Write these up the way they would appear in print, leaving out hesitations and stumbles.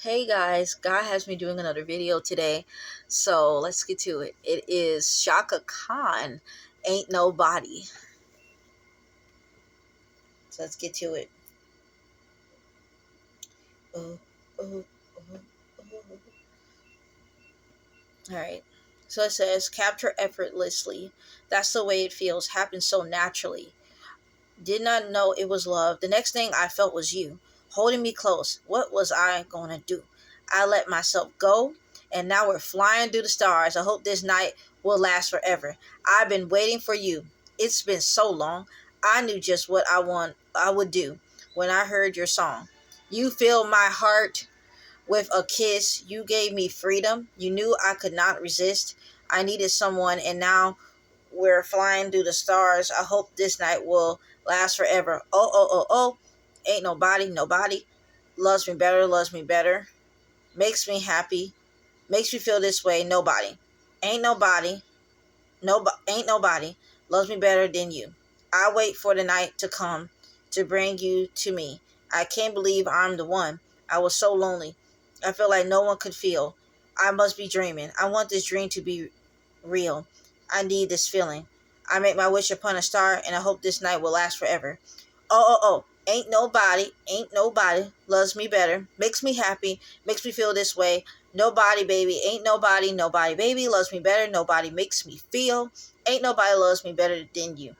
Hey guys, God has me doing another video today, so let's get to it. It is Shaka Khan, Ain't Nobody. So let's get to it. Oh, oh, oh, oh. All right. So it says, capture effortlessly. That's the way it feels. Happens so naturally. Did not know it was love. The next thing I felt was you holding me close. What was I going to do? I let myself go, and now we're flying through the stars. I hope this night will last forever. I've been waiting for you. It's been so long. I knew just what I would do when I heard your song. You filled my heart with a kiss. You gave me freedom. You knew I could not resist. I needed someone, and now we're flying through the stars. I hope this night will last forever. Oh, oh, oh, oh. Ain't nobody loves me better, makes me happy, makes me feel this way. Nobody. Ain't nobody, ain't nobody loves me better than you. I wait for the night to come to bring you to me. I can't believe I'm the one. I was so lonely. I feel like no one could feel. I must be dreaming. I want this dream to be real. I need this feeling. I make my wish upon a star, and I hope this night will last forever. Oh, oh, oh. Ain't nobody loves me better, makes me happy, makes me feel this way. Nobody, baby, ain't nobody, baby, loves me better. Nobody makes me feel. Ain't nobody loves me better than you.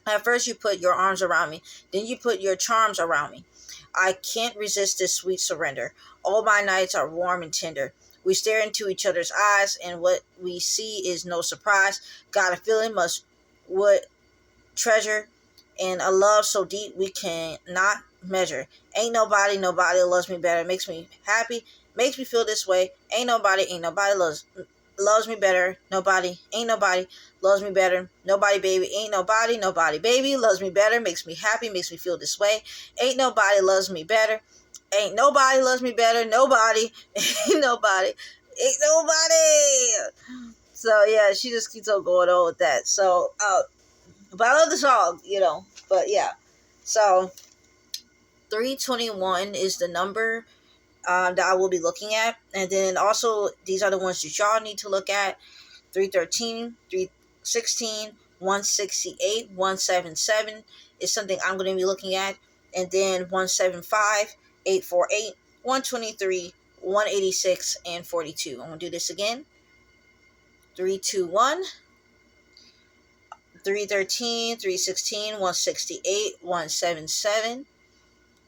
At first, you put your arms around me, then you put your charms around me. I can't resist this sweet surrender. All my nights are warm and tender. We stare into each other's eyes, and what we see is no surprise. Got a feeling must would treasure, and a love so deep we cannot measure. Ain't nobody loves me better, makes me happy, makes me feel this way. Ain't nobody loves me better. Ain't nobody loves me better. Nobody, baby, ain't nobody, baby, loves me better, makes me happy, makes me feel this way. Ain't nobody loves me better. Ain't nobody loves me better. Nobody, ain't nobody. So yeah, she just keeps on going on with that. So but I love the song. But yeah. So 321 is the number that I will be looking at. And then also, these are the ones that y'all need to look at. 313, 316, 168, 177 is something I'm going to be looking at. And then 175, 848, 123, 186, and 42. I'm going to do this again. 321, 313, 316, 168, 177,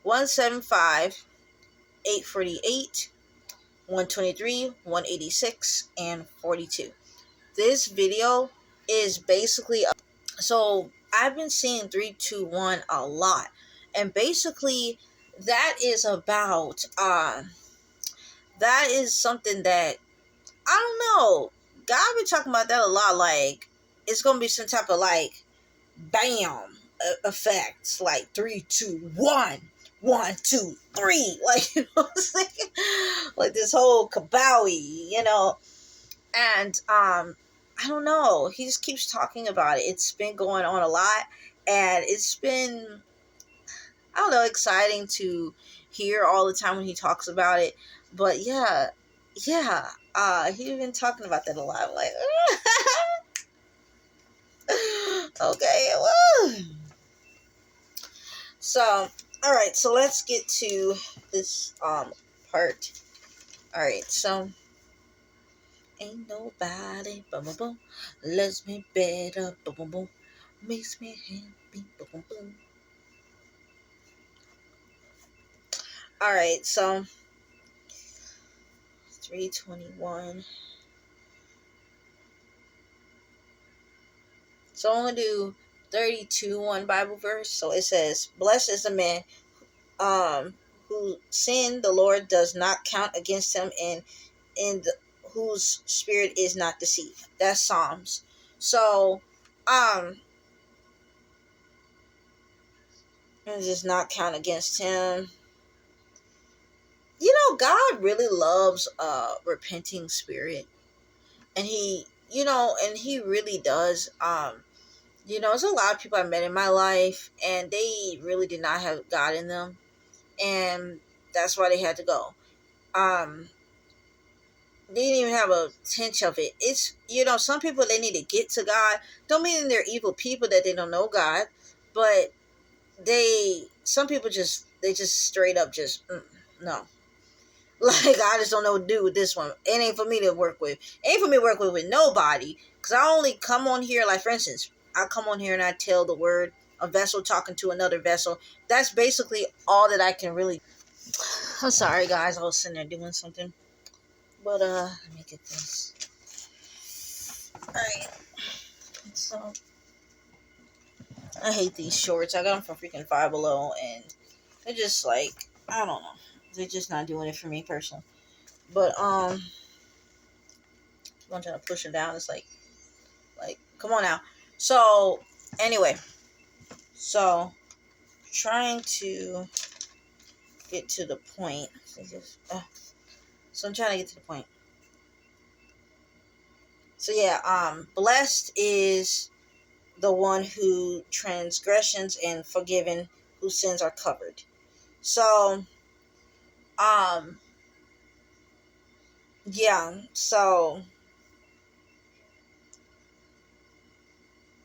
175, 848, 123, 186, and 42. This video is basically so I've been seeing 321 a lot, and basically that is about that is something that I don't know. God been talking about that a lot. Like it's gonna be some type of like bam effects, like 3, 2, 1, 1, 2, 3, like what I'm saying, like this whole kabowie. And I don't know. He just keeps talking about it. It's been going on a lot, and it's been, I don't know, exciting to hear all the time when he talks about it. But yeah, he's been talking about that a lot. I'm like, okay, woo. So, all right, so let's get to this part. All right, so ain't nobody boom boom boom loves me better boom boom boom makes me happy boom boom boom. All right, so 321. So I'm gonna do 32 one Bible verse. So it says, "Blessed is the man who sin the Lord does not count against him, and whose spirit is not deceived." That's Psalms. So it does not count against him. God really loves a repenting spirit, and he really does. There's a lot of people I met in my life, and they really did not have God in them, and that's why they had to go. Um, they didn't even have a tinge of it. It's, some people, they need to get to God. Don't mean they're evil people that they don't know God, but some people they just straight up just no. Like, I just don't know what to do with this one. It ain't for me to work with. It ain't for me to work with nobody. Because I only come on here, like, for instance, I come on here and I tell the word, a vessel talking to another vessel. That's basically all that I can really. I'm sorry, guys. I was sitting there doing something. But, let me get this. Alright. So, I hate these shorts. I got them from freaking Five Below. And they're just like, I don't know. They're just not doing it for me personally. But, I'm trying to push them down. It's like, come on now. So, anyway. So, trying to get to the point. So, I'm trying to get to the point. So, yeah, blessed is the one who transgressions and forgiven, whose sins are covered. So, yeah, so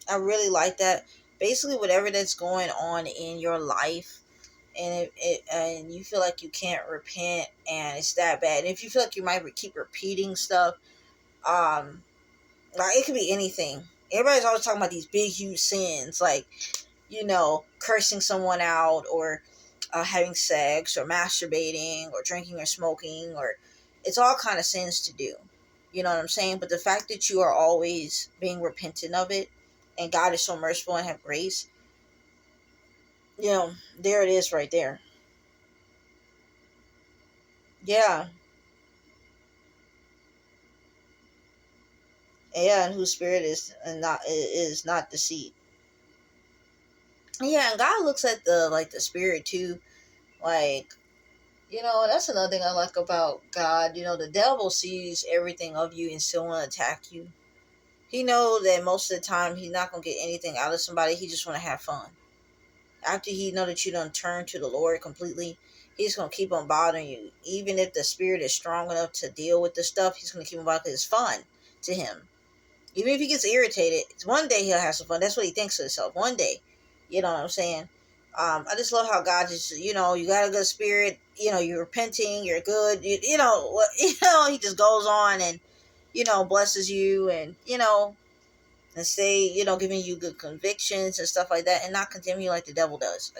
I really like that. Basically, whatever that's going on in your life, and and you feel like you can't repent, and it's that bad. And if you feel like you might keep repeating stuff, um, like, it could be anything. Everybody's always talking about these big, huge sins, like, cursing someone out, or having sex, or masturbating, or drinking, or smoking, or it's all kind of sins to do. You know what I'm saying? But the fact that you are always being repentant of it, and God is so merciful and have grace, there it is right there. Yeah. Yeah, and whose spirit is not deceit. Yeah, and God looks at the spirit too. Like, that's another thing I like about God. The devil sees everything of you and still want to attack you. He know that most of the time he's not gonna get anything out of somebody. He just want to have fun. After he know that you don't turn to the Lord completely, he's gonna keep on bothering you. Even if the spirit is strong enough to deal with the stuff, he's gonna keep on bothering because it's fun to him. Even if he gets irritated, one day he'll have some fun. That's what he thinks of himself. One day, you know what I'm saying? I just love how God just, you got a good spirit. You're repenting. You're good. He just goes on and, blesses you, and, and say, giving you good convictions and stuff like that, and not condemn you like the devil does.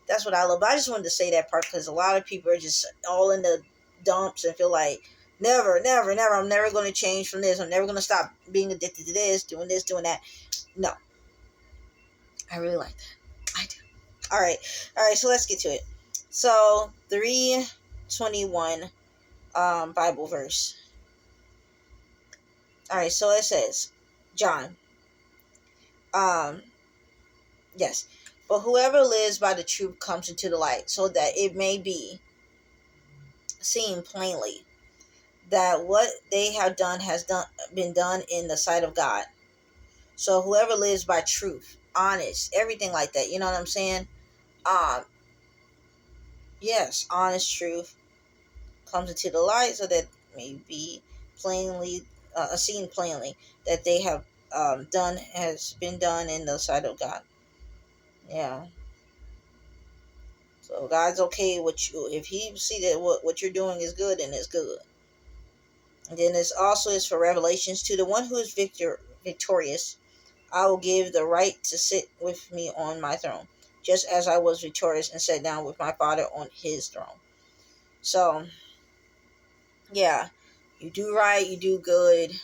That's what I love. But I just wanted to say that part because a lot of people are just all in the dumps and feel like, never, never, never, I'm never going to change from this. I'm never going to stop being addicted to this, doing that. No, I really like that. I do. All right. So let's get to it. So 3:21 Bible verse. All right. So it says, John, um, yes, but whoever lives by the truth comes into the light, so that it may be seen plainly that what they have done has been done in the sight of God. So whoever lives by truth, honest, everything like that, you know what I'm saying? Um, yes, honest truth comes into the light, so that may be plainly seen plainly that they have done has been done in the sight of God. Yeah. So God's okay with you. If he see that what you're doing is good, then it's good. And then this also is for revelations, to the one who is victorious, I will give the right to sit with me on my throne, just as I was victorious and sat down with my Father on his throne. So, yeah, you do right, you do good.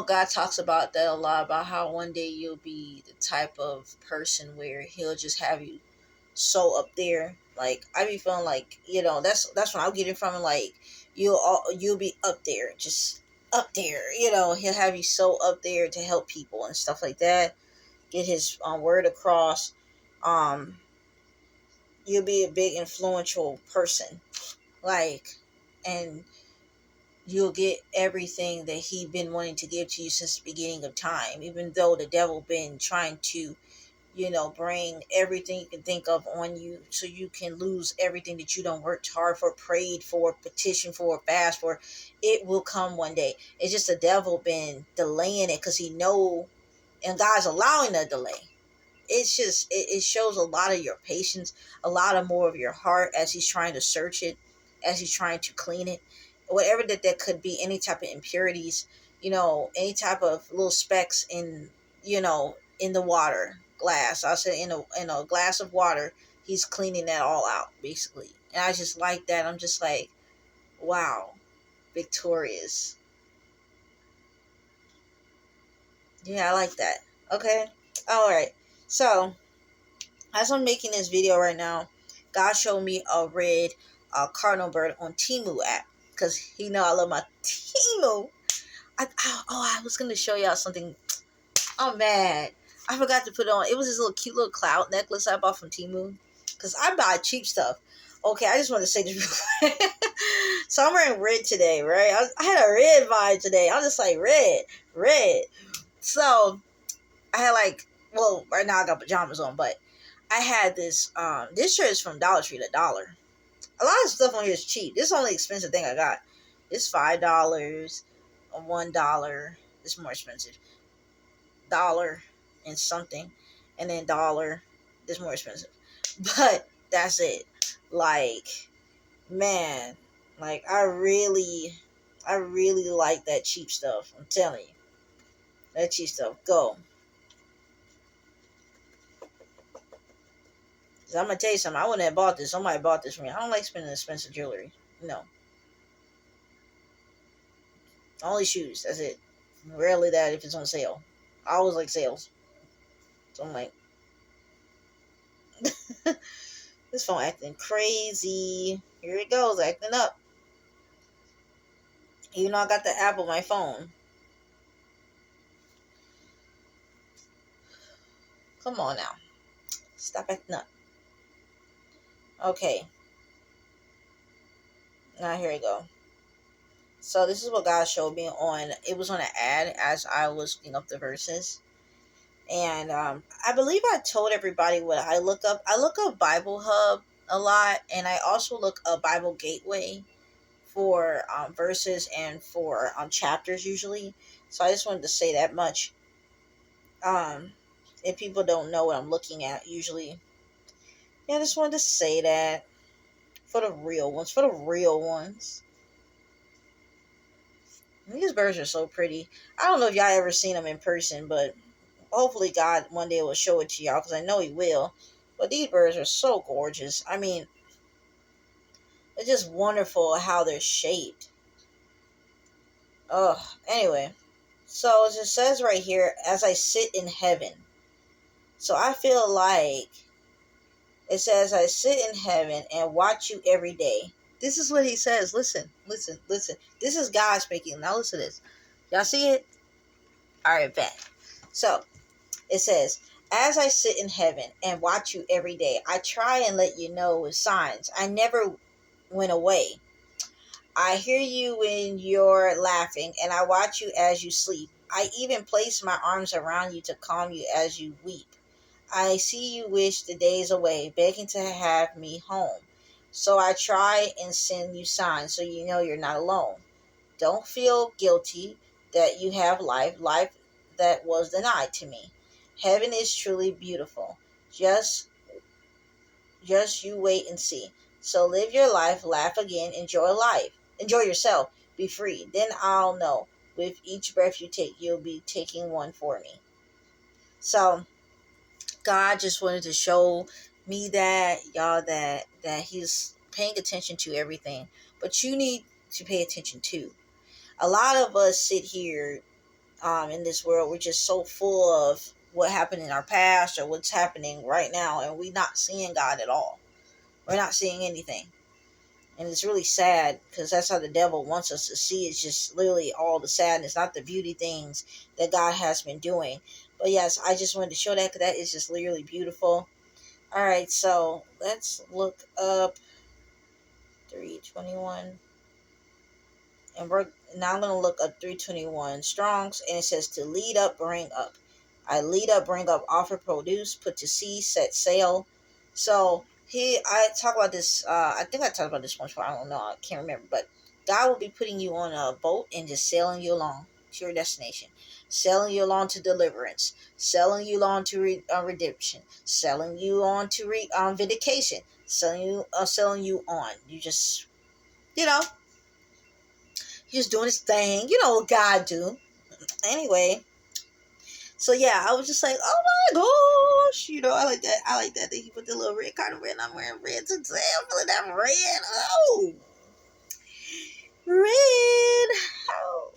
God talks about that a lot, about how one day you'll be the type of person where he'll just have you so up there. Like, I be feeling like, that's when I'm getting from, like, you'll be up there, just up there. He'll have you so up there to help people and stuff like that, get his word across. um you'll be a big influential person, like, and you'll get everything that he been wanting to give to you since the beginning of time, even though the devil been trying to bring everything you can think of on you so you can lose everything that you don't worked hard for, prayed for, petitioned for, fast for. It will come one day. It's just the devil been delaying it because he know, and God's allowing the delay. It's just it shows a lot of your patience, a lot of more of your heart as he's trying to search it, as he's trying to clean it, whatever that could be, any type of impurities, any type of little specks in the water glass. I said in a glass of water, he's cleaning that all out basically. And I just like that. I'm just like, wow, victorious. Yeah, I like that. Okay, all right. So as I'm making this video right now, God showed me a red cardinal bird on Temu app because he know I love my Temu. I was gonna show y'all something. I'm mad. I forgot to put it on. It was this little cute little cloud necklace I bought from Temu because I buy cheap stuff. Okay, I just want to say this real quick. So I'm wearing red today, right? I had a red vibe today. I'm just like red. So I had well, right now I got pajamas on, but I had this shirt is from Dollar Tree, $1. A lot of stuff on here is cheap. This is the only expensive thing I got. It's $5, $1. It's more expensive. Dollar and something, and then dollar. This more expensive, but that's it. Like, man, like I really like that cheap stuff. I'm telling you, that cheap stuff. Go. I'm gonna tell you something. I wouldn't have bought this. Somebody bought this for me. I don't like spending expensive jewelry. No, only shoes. That's it. Rarely that if it's on sale. I always like sales. So I'm like, this phone acting crazy. Here it goes, acting up. Even though I got the app on my phone. Come on now. Stop acting up. Okay. Now here we go. So this is what God showed me on. It was on an ad as I was looking up the verses. And I believe I told everybody what I look up. I look up Bible Hub a lot. And I also look up Bible Gateway for verses and for chapters usually. So I just wanted to say that much. If people don't know what I'm looking at usually. Yeah, I just wanted to say that. For the real ones. For the real ones. These birds are so pretty. I don't know if y'all ever seen them in person, but hopefully God one day will show it to y'all because I know he will. But these birds are so gorgeous. I mean, it's just wonderful how they're shaped. Anyway. So as it says right here, as I sit in heaven. So I feel like it says, I sit in heaven and watch you every day. This is what he says. Listen. This is God speaking. Now listen to this. Y'all see it? All right, bet. So it says, as I sit in heaven and watch you every day, I try and let you know with signs. I never went away. I hear you when you're laughing, and I watch you as you sleep. I even place my arms around you to calm you as you weep. I see you wish the days away, begging to have me home. So I try and send you signs so you know you're not alone. Don't feel guilty that you have life that was denied to me. Heaven is truly beautiful. Just you wait and see. So live your life, laugh again, enjoy life. Enjoy yourself. Be free. Then I'll know. With each breath you take, you'll be taking one for me. So God just wanted to show me that, y'all, that he's paying attention to everything. But you need to pay attention too. A lot of us sit here in this world, we're just so full of what happened in our past or what's happening right now, and we're not seeing God at all. We're not seeing anything. And it's really sad because that's how the devil wants us to see. It's just literally all the sadness, not the beauty things that God has been doing. But yes, I just wanted to show that because that is just literally beautiful. All right, so let's look up 321. And we're now going to look up 321 Strongs, and it says to lead up, bring up. I lead up, bring up, offer, produce, put to sea, set sail. So I talk about this. I think I talked about this once before. I don't know. I can't remember. But God will be putting you on a boat and just sailing you along to your destination, sailing you along to deliverance, sailing you along to redemption, sailing you on to vindication, sailing you on. You just, you know, he's just doing his thing. You know what God do. Anyway, so yeah, I was just like, oh my gosh, I like that. I like that he put the little red card red. And I'm wearing red today. I'm feeling that red. Oh, red. Oh.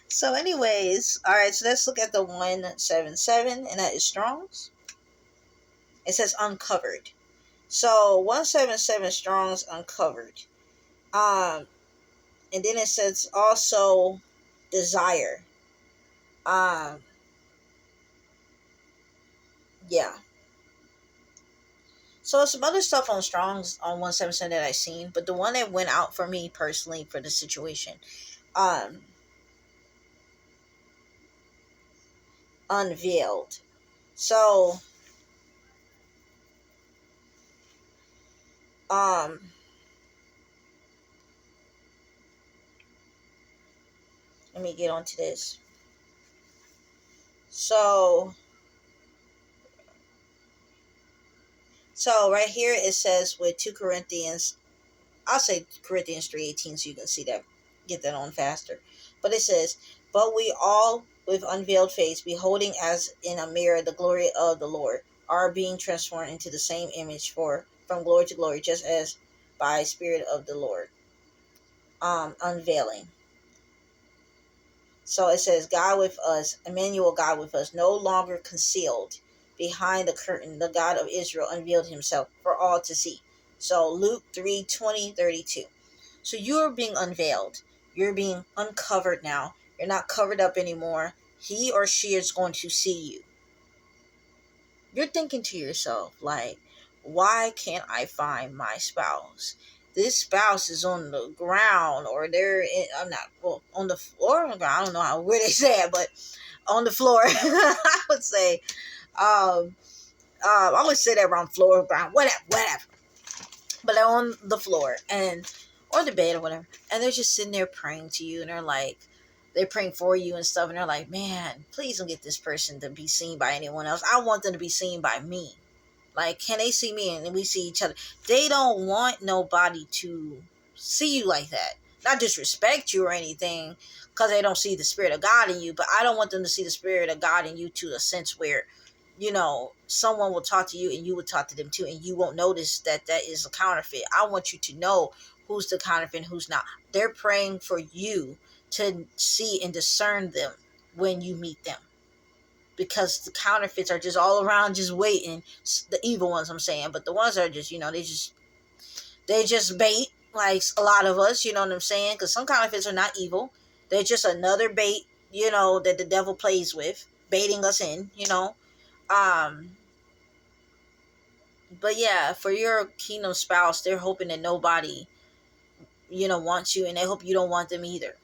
So, anyways, all right. So let's look at the 177, and that is Strong's. It says uncovered. So 177 Strong's uncovered. And then it says also desire. Yeah. So some other stuff on Strong's on 177 that I seen, but the one that went out for me personally for the situation, unveiled. So let me get onto this. So right here it says with 2 Corinthians, I'll say Corinthians 3:18 so you can see that, get that on faster. But it says, but we all with unveiled face, beholding as in a mirror the glory of the Lord, are being transformed into the same image from glory to glory, just as by Spirit of the Lord. Unveiling. So it says, God with us, Emmanuel, God with us, no longer concealed behind the curtain. The God of Israel unveiled himself for all to see. So Luke 3:20-32. So you're being unveiled. You're being uncovered now. You're not covered up anymore. He or she is going to see you. You're thinking to yourself, like, why can't I find my spouse? This spouse is on the ground, or on the floor. I don't know where they say it, but on the floor. I would say, I would say that around floor, ground, whatever. But they're on the floor or the bed or whatever, and they're just sitting there praying to you, and they're praying for you and stuff, and they're like, man, please don't get this person to be seen by anyone else. I want them to be seen by me. Like, can they see me and we see each other? They don't want nobody to see you like that. Not disrespect you or anything, because they don't see the Spirit of God in you, but I don't want them to see the Spirit of God in you to a sense where, someone will talk to you and you will talk to them too, and you won't notice that is a counterfeit. I want you to know who's the counterfeit and who's not. They're praying for you to see and discern them when you meet them, because the counterfeits are just all around, just waiting. The evil ones, I'm saying, but the ones that are just, they just bait, like a lot of us, you know what I'm saying? Because some counterfeits are not evil. They're just another bait, that the devil plays with, baiting us in, But yeah, for your kingdom spouse, they're hoping that nobody, wants you, and they hope you don't want them either.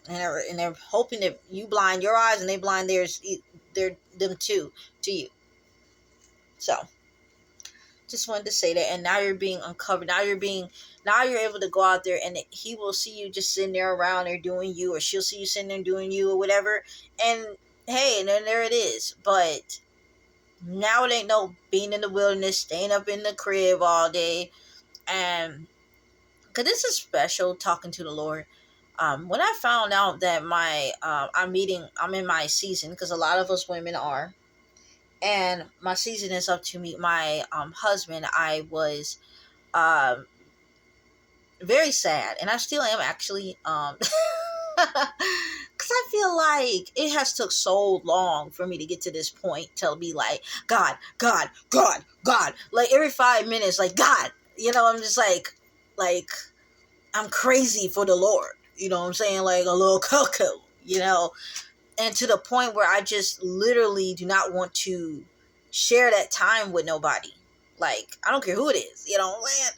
And they're hoping that you blind your eyes and they blind them too to you. So just wanted to say that. And now you're being uncovered. Now you're able to go out there, and he will see you just sitting there around there doing you, or she'll see you sitting there doing you or whatever. And hey, and then there it is. But now it ain't no being in the wilderness, staying up in the crib all day. And because this is special, talking to the Lord. When I found out that I'm in my season, because a lot of us women are, and my season is up to meet my husband, I was very sad, and I still am actually, because I feel like it has took so long for me to get to this point to be like, God, God, God, God, like every 5 minutes, like, God, I'm just like I'm crazy for the Lord, you know what I'm saying, like a little cuckoo, and to the point where I just literally do not want to share that time with nobody. Like, I don't care who it is, you know what I'm saying?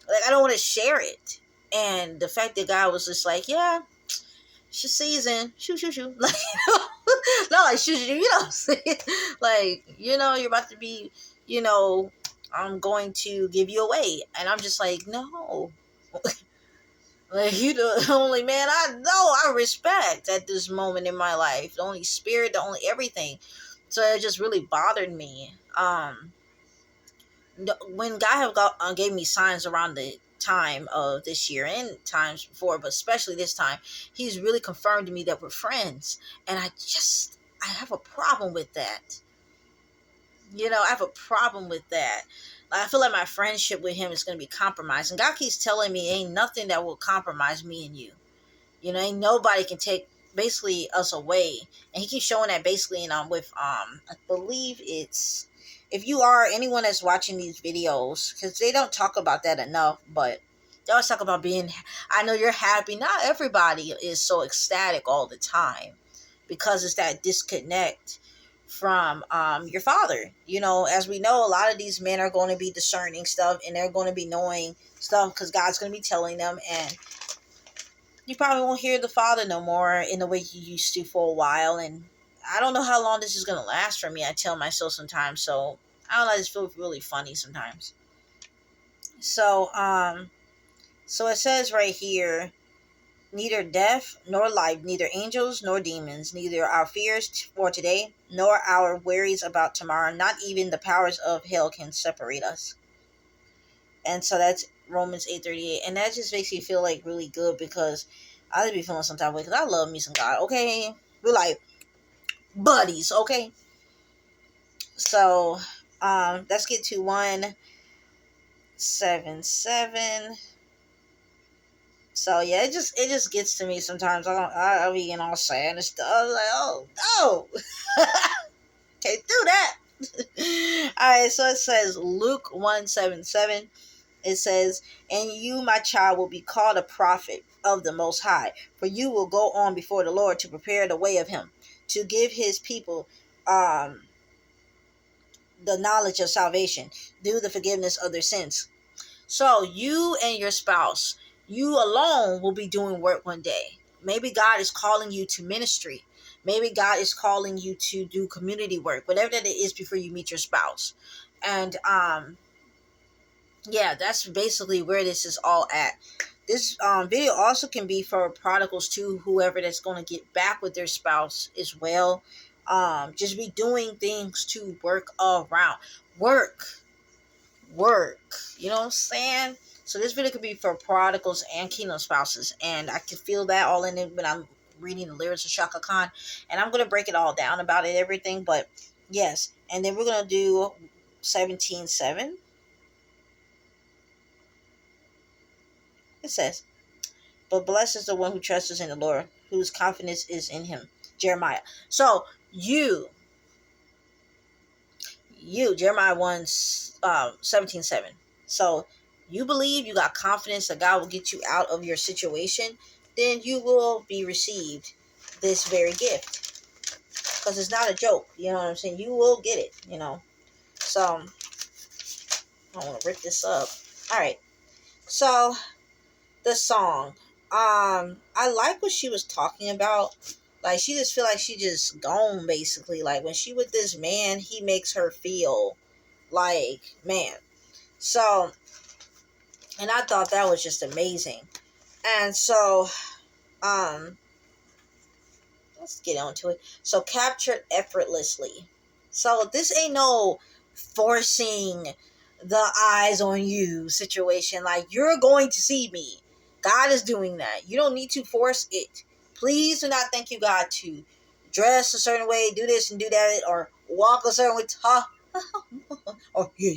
Like, I don't want to share it. And the fact that God was just like, yeah, it's your season. Shoo, shoo, shoo. Like, Not like shoot you, you know what I'm saying? Like, you're about to be, I'm going to give you away. And I'm just like, no. Like, you the only man I know I respect at this moment in my life. The only spirit, the only everything. So it just really bothered me. When God gave me signs around the time of this year and times before, but especially this time, He's really confirmed to me that we're friends. And I have a problem with that. I have a problem with that. I feel like my friendship with Him is going to be compromised. And God keeps telling me ain't nothing that will compromise me and you. Ain't nobody can take basically us away. And He keeps showing that basically, with I believe it's, if you are anyone that's watching these videos, because they don't talk about that enough, but they always talk about being, I know you're happy. Not everybody is so ecstatic all the time, because it's that disconnect from your father. As we know, a lot of these men are going to be discerning stuff, and they're going to be knowing stuff because God's going to be telling them, and you probably won't hear the father no more in the way you used to for a while. And I don't know how long this is going to last for me. I tell myself sometimes. So I don't know. I just feel really funny sometimes. So it says right here, neither death nor life, neither angels nor demons, neither our fears for today nor our worries about tomorrow, not even the powers of hell can separate us. And so that's Romans 8:38. And that just makes me feel like really good, because I just be feeling some type of way, because I love me some God, okay? We're like buddies, okay? So let's get to 177. So yeah, it just gets to me sometimes. I'll be getting all sad and stuff. I was like, oh no. Can't do that. Alright, so it says Luke 177. It says, and you, my child, will be called a prophet of the Most High, for you will go on before the Lord to prepare the way of Him, to give His people the knowledge of salvation, through the forgiveness of their sins. So you and your spouse, you alone will be doing work one day. Maybe God is calling you to ministry. Maybe God is calling you to do community work, whatever that it is, before you meet your spouse. And yeah, that's basically where this is all at. This video also can be for prodigals too, whoever that's going to get back with their spouse as well. Just be doing things to work around. Work. You know what I'm saying? So this video could be for prodigals and kingdom spouses. And I can feel that all in it when I'm reading the lyrics of Shaka Khan. And I'm going to break it all down about it, everything. But yes. And then we're going to do 17:7. It says, but blessed is the one who trusts in the Lord, whose confidence is in Him. Jeremiah. So Jeremiah 17:7. So you believe, you got confidence that God will get you out of your situation, then you will be received this very gift. Because it's not a joke. You know what I'm saying? You will get it, So I want to rip this up. Alright. So the song. I like what she was talking about. Like, she just feel like she just gone, basically. Like, when she with this man, he makes her feel like, man. So, and I thought that was just amazing. And so, let's get on to it. So, captured effortlessly. So, this ain't no forcing the eyes on you situation. Like, you're going to see me. God is doing that. You don't need to force it. Please do not think you got to dress a certain way, do this and do that, or walk a certain way, talk, or yeah.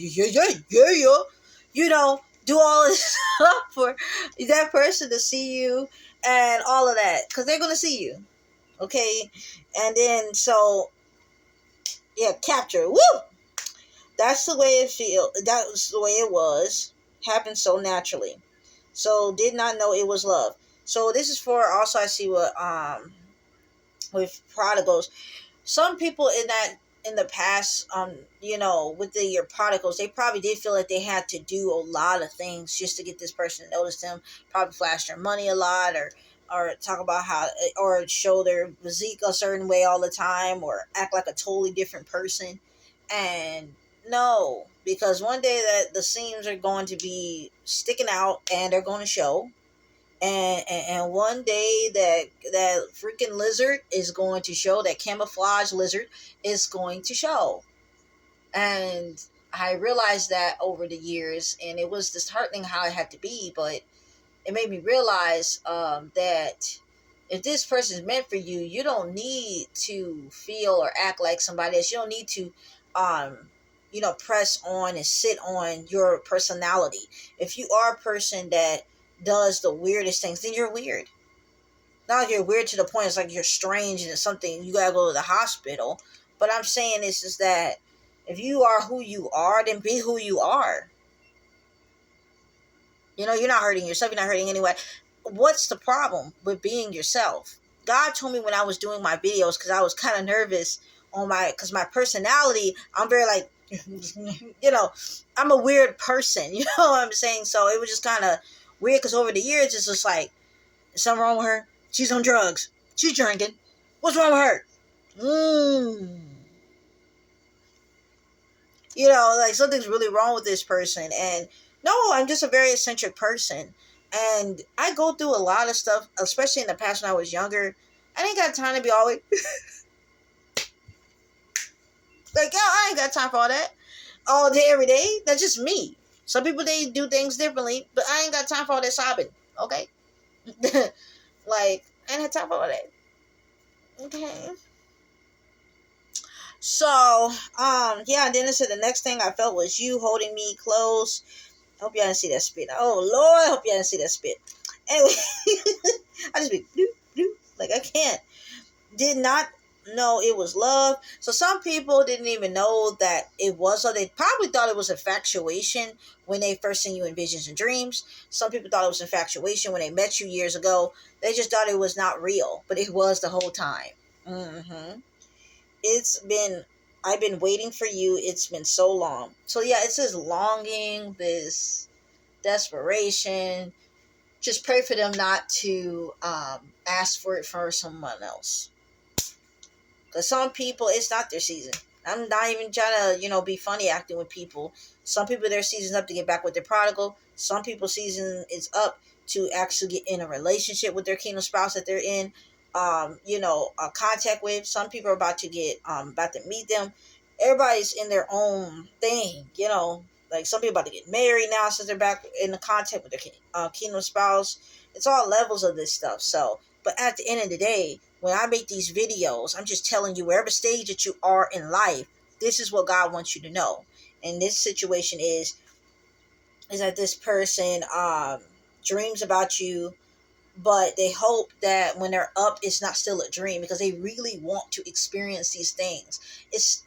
Do all this stuff for that person to see you and all of that, because they're going to see you. Okay? And then, so, yeah, capture. Woo! That's the way it feel. That was the way it was. Happened so naturally. So did not know it was love. So this is for also, I see what with prodigals. Some people in the past, with your prodigals, they probably did feel like they had to do a lot of things just to get this person to notice them. Probably flash their money a lot, or or talk about how, or show their physique a certain way all the time, or act like a totally different person. And no, because one day that the seams are going to be sticking out and they're going to show. And one day that freaking lizard is going to show, that camouflage lizard is going to show. And I realized that over the years, and it was disheartening how it had to be, but it made me realize that if this person is meant for you, you don't need to feel or act like somebody else. You don't need to, press on and sit on your personality. If you are a person that does the weirdest things, then you're weird. Not like you're weird to the point it's like you're strange and it's something you gotta go to the hospital. But I'm saying this is that if you are who you are, then be who you are. You're not hurting yourself. You're not hurting anyone. What's the problem with being yourself? God told me when I was doing my videos, because I was kind of nervous because my personality, I'm very like, I'm a weird person. You know what I'm saying? So it was just kind of weird, because over the years, it's just like, is something wrong with her? She's on drugs. She's drinking. What's wrong with her? Like something's really wrong with this person. And no, I'm just a very eccentric person. And I go through a lot of stuff, especially in the past when I was younger. I ain't got time to be always like, yo, I ain't got time for all that. All day, every day. That's just me. Some people, they do things differently, but I ain't got time for all that sobbing. Okay? Like, I ain't had time for all that. Okay? So, yeah, then it said the next thing I felt was you holding me close. I hope y'all didn't see that spit. Oh, Lord, I hope y'all didn't see that spit. Anyway, I just be, bloop, bloop, like I can't. Did not know it was love. So some people didn't even know that it was, or they probably thought it was infatuation when they first seen you in visions and dreams. Some people thought it was infatuation when they met you years ago. They just thought it was not real, but it was the whole time. I've been waiting for you. It's been so long. So yeah, it's this longing, this desperation. Just pray for them not to ask for it for someone else. Because some people, it's not their season. I'm not even trying to, be funny acting with people. Some people, their season's up to get back with their prodigal. Some people's season is up to actually get in a relationship with their kingdom spouse that they're in, contact with. Some people are about to meet them. Everybody's in their own thing, Like some people about to get married now since they're back in the contact with their kingdom spouse. It's all levels of this stuff. So, but at the end of the day, when I make these videos, I'm just telling you, wherever stage that you are in life, this is what God wants you to know. And this situation is that this person dreams about you, but they hope that when they're up, it's not still a dream, because they really want to experience these things. It's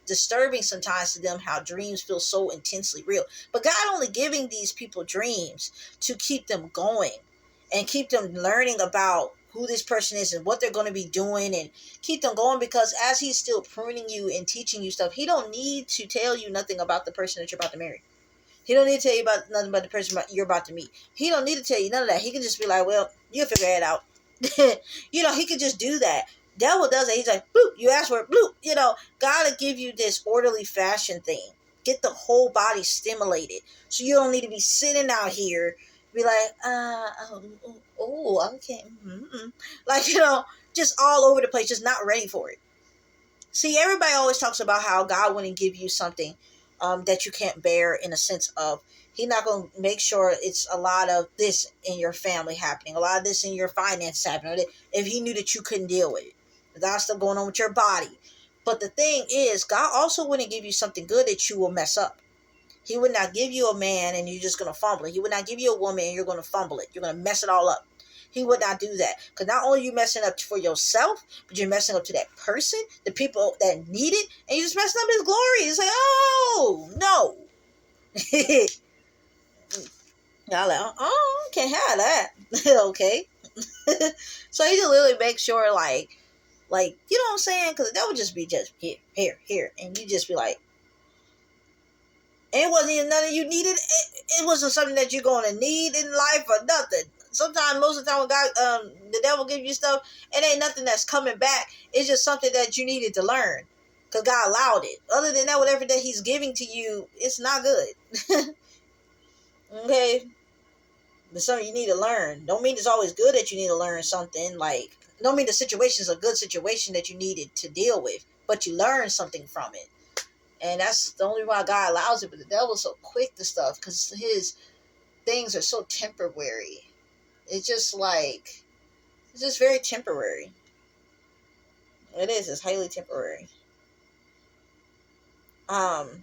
disturbing sometimes to them how dreams feel so intensely real. But God only giving these people dreams to keep them going and keep them learning about who this person is and what they're going to be doing, and keep them going, because as he's still pruning you and teaching you stuff, he don't need to tell you nothing about the person that you're about to marry. He don't need to tell you about nothing about the person you're about to meet. He don't need to tell you none of that. He can just be like, well, you'll figure it out. He could just do that. Devil does it. He's like, bloop, you ask for it, bloop. God will give you this orderly fashion thing. Get the whole body stimulated. So you don't need to be sitting out here, be like, okay. Like, just all over the place, just not ready for it. See, everybody always talks about how God wouldn't give you something that you can't bear, in a sense of he's not going to make sure it's a lot of this in your family happening, a lot of this in your finances happening, if he knew that you couldn't deal with it. That's still going on with your body. But the thing is, God also wouldn't give you something good that you will mess up. He would not give you a man and you're just going to fumble it. He would not give you a woman and you're going to fumble it. You're going to mess it all up. He would not do that. Because not only are you messing up for yourself, but you're messing up to that person, the people that need it, and you're just messing up his glory. It's like, oh, no. Y'all like, oh, can't have that. Okay. So he just literally makes sure, like, you know what I'm saying? Because that would just be just here. And you just be like, and it wasn't even nothing you needed. It wasn't something that you're going to need in life or nothing. sometimes, most of the time when God, the devil gives you stuff, it ain't nothing that's coming back. It's just something that you needed to learn. Because God allowed it. Other than that, whatever that he's giving to you, it's not good. Okay? It's something you need to learn. Don't mean it's always good that you need to learn something. Like, don't mean the situation is a good situation that you needed to deal with. But you learn something from it. And that's the only why God allows it. But the devil's so quick to stuff. Because his things are so temporary. It's just like, it's just very temporary. It is. It's highly temporary. Um,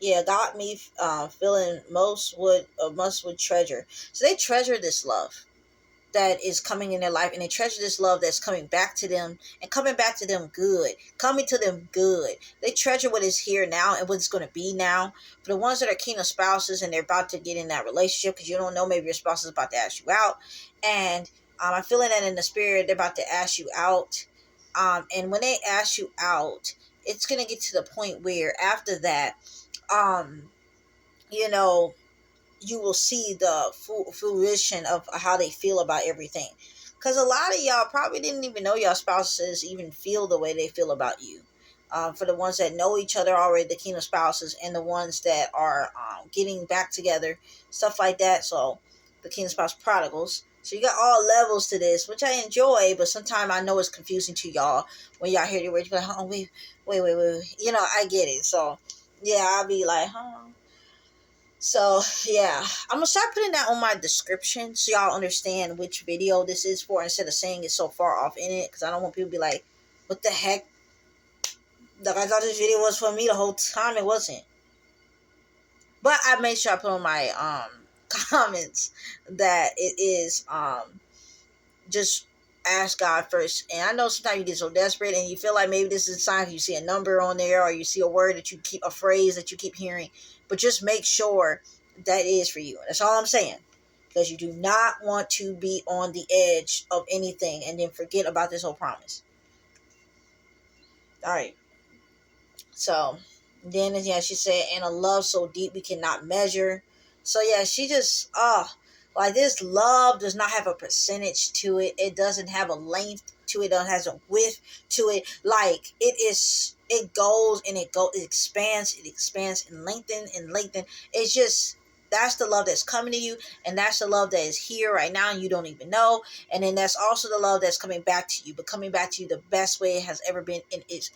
yeah, got me feeling most would treasure. So they treasure this love that is coming in their life, and they treasure this love that's coming back to them, and coming back to them good, coming to them good. They treasure what is here now and what's going to be now. For the ones that are kingdom spouses and they're about to get in that relationship, because you don't know, maybe your spouse is about to ask you out, and I'm feeling that in the spirit, they're about to ask you out. And when they ask you out, it's going to get to the point where after that, um, you know, you will see the fruition of how they feel about everything. Because a lot of y'all probably didn't even know y'all spouses even feel the way they feel about you. For the ones that know each other already, the kingdom spouses, and the ones that are getting back together, stuff like that. So the kingdom spouse prodigals. So you got all levels to this, which I enjoy, but sometimes I know it's confusing to y'all when y'all hear the words. You're like, oh, wait. You know, I get it. So yeah, I'll be like, huh. So yeah, I'm gonna start putting that on my description so y'all understand which video this is for instead of saying it's so far off in it, because I don't want people to be like, what the heck? Like, I thought this video was for me the whole time. It wasn't. But I made sure I put on my comments that it is just ask God first. And I know sometimes you get so desperate and you feel like maybe this is a sign, you see a number on there or you see a word that you keep, a phrase that you keep hearing, but just make sure that is for you. That's all I'm saying. Because you do not want to be on the edge of anything and then forget about this whole promise. All right. So then, yeah, she said, and a love so deep we cannot measure. So yeah, she just, like, this love does not have a percentage to it. It doesn't have a length to it. It doesn't have a width to it. Like, it goes and it expands and lengthen. It's just, that's the love that's coming to you, and that's the love that is here right now and you don't even know. And then that's also the love that's coming back to you, but coming back to you the best way it has ever been in its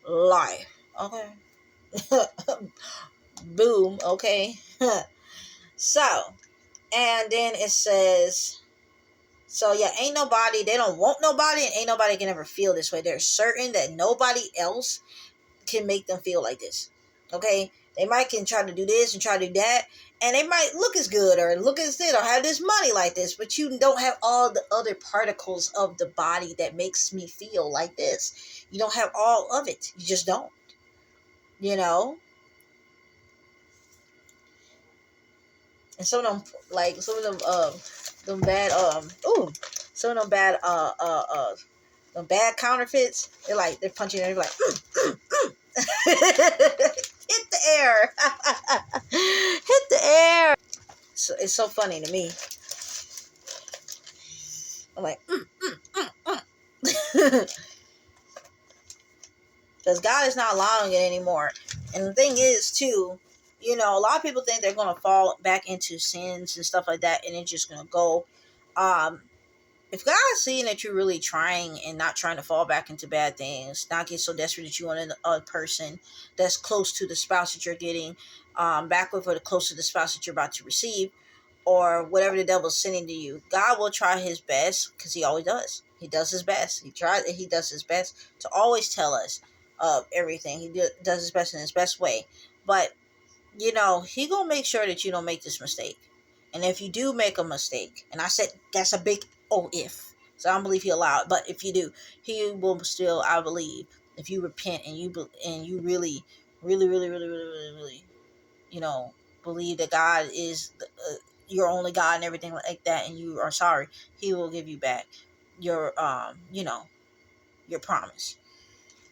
life. Okay. Boom. Okay. So, and then it says, so yeah, ain't nobody, they don't want nobody, and ain't nobody can ever feel this way. They're certain that nobody else can make them feel like this. Okay. They might can try to do this and try to do that, and they might look as good or look as this or have this money like this, but you don't have all the other particles of the body that makes me feel like this. You don't have all of it. You just don't. You know? And some of them, like, them bad, some of them bad counterfeits, they're punching and they're like, hit the air. Hit the air. So it's so funny to me. I'm like, because God is not allowing it anymore. And the thing is, too, a lot of people think they're going to fall back into sins and stuff like that, and it's just going to go. If God is seeing that you're really trying and not trying to fall back into bad things, not get so desperate that you want a person that's close to the spouse that you're getting back with, or close to the spouse that you're about to receive, or whatever the devil's sending to you, God will try his best, because he always does. He does his best. He does his best to always tell us everything. He does his best in his best way. But, he gonna make sure that you don't make this mistake. And if you do make a mistake, and I said that's a big if, so I don't believe he allowed, but if you do, he will still, I believe, if you repent and you really, really, really, really, really, really, really, believe that God is your only God and everything like that, and you are sorry, he will give you back your your promise.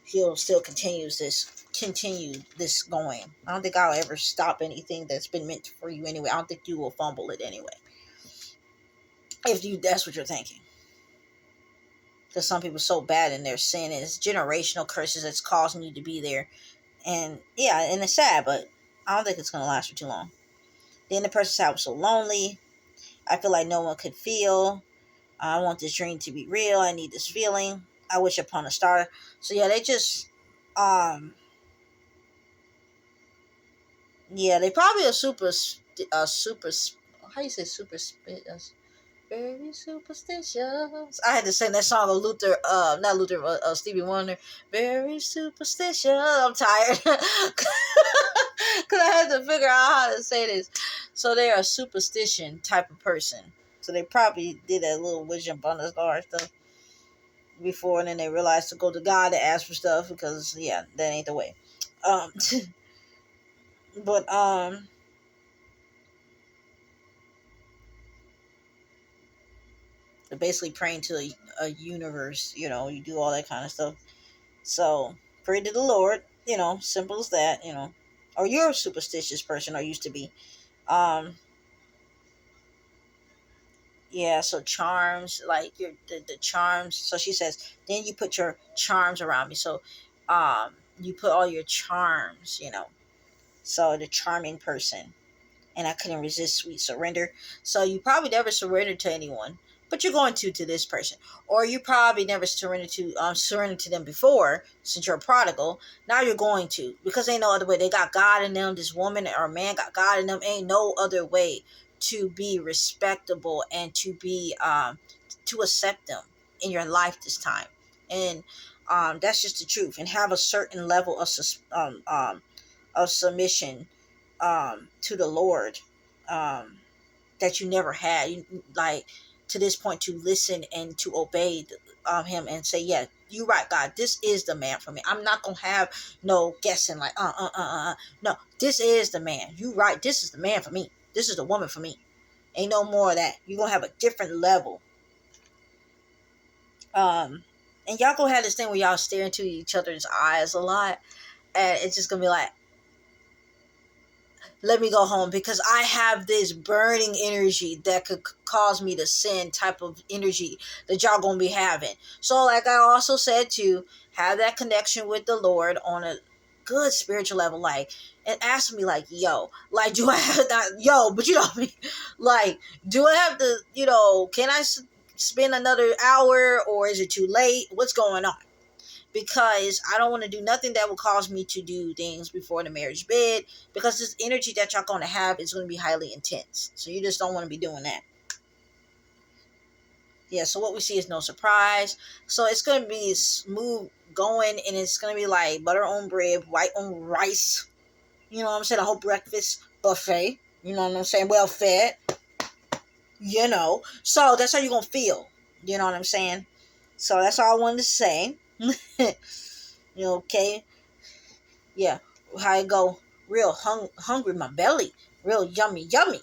He'll still continues this continue this going. I don't think I'll ever stop anything that's been meant for you anyway. I don't think you will fumble it anyway. If you that's what you're thinking. Because some people are so bad in their sin, and it's generational curses that's causing you to be there. And yeah, and it's sad, but I don't think it's gonna last for too long. Then the person said, I was so lonely. I feel like no one could feel. I want this dream to be real. I need this feeling. I wish upon a star. So yeah, they just yeah, they probably super how you say super very superstitious. I had to sing that song of Luther, not Luther, Stevie Wonder. Very superstitious. I'm tired because I had to figure out how to say this. So they are a superstition type of person. So they probably did that little wish upon the star stuff before, and then they realized to go to God to ask for stuff because yeah, that ain't the way. Um, but basically praying to a universe. You do all that kind of stuff. So pray to the Lord. Simple as that. Or you're a superstitious person, or used to be. Um, yeah. So charms, like the charms. So she says, then you put your charms around me. So, you put all your charms. So the charming person, and I couldn't resist sweet surrender. So you probably never surrendered to anyone, but you're going to this person, or you probably never surrendered to them before, since you're a prodigal. Now you're going to, because ain't no other way. They got God in them. This woman or man got God in them. Ain't no other way to be respectable and to accept them in your life this time. And that's just the truth. And have a certain level of submission to the Lord, that you never had. Like, to this point, to listen and to obey him and say, yeah, you're right, God, this is the man for me. I'm not gonna have no guessing like no, this is the man. You right, this is the man for me. This is the woman for me. Ain't no more of that. You're gonna have a different level. And y'all gonna have this thing where y'all stare into each other's eyes a lot, and it's just gonna be like, let me go home, because I have this burning energy that could cause me to sin type of energy that y'all gonna be having. So like I also said, to have that connection with the Lord on a good spiritual level, like, and ask me like, yo, like, do I have that, yo, but you know what I mean? Like, do I have to, can I spend another hour, or is it too late? What's going on? Because I don't want to do nothing that will cause me to do things before the marriage bed, because this energy that y'all going to have is going to be highly intense. So you just don't want to be doing that. Yeah, so what we see is no surprise. So it's going to be smooth going, and it's going to be like butter on bread, white on rice. You know what I'm saying? A whole breakfast buffet. You know what I'm saying? Well fed. So that's how you're going to feel. You know what I'm saying? So that's all I wanted to say. Okay? Yeah, how I go real hungry, my belly, real yummy. I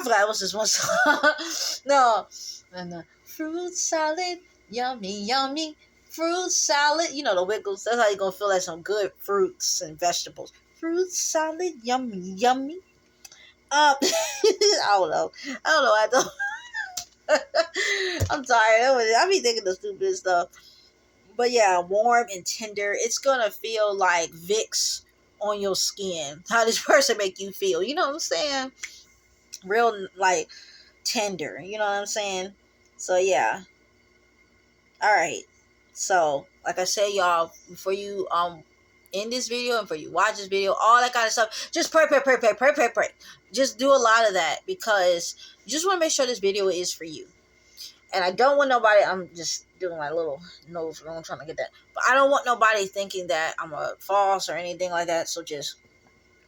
forgot what's this one song. No, and fruit salad, yummy, fruit salad. The Wiggles. That's how you gonna feel like some good fruits and vegetables. Fruit salad, yummy. I don't know. I don't. I'm tired. I be thinking the stupid stuff. But yeah, warm and tender. It's gonna feel like Vicks on your skin. How this person make you feel? You know what I'm saying? Real like tender. You know what I'm saying? So yeah. All right. So like I said, y'all, before you end this video and for you watch this video, all that kind of stuff, just pray. Just do a lot of that, because you just want to make sure this video is for you. And I don't want nobody, I'm just doing my little nose, I'm trying to get that. But I don't want nobody thinking that I'm a false or anything like that. So just,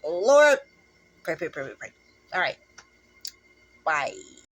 Lord, pray. All right. Bye.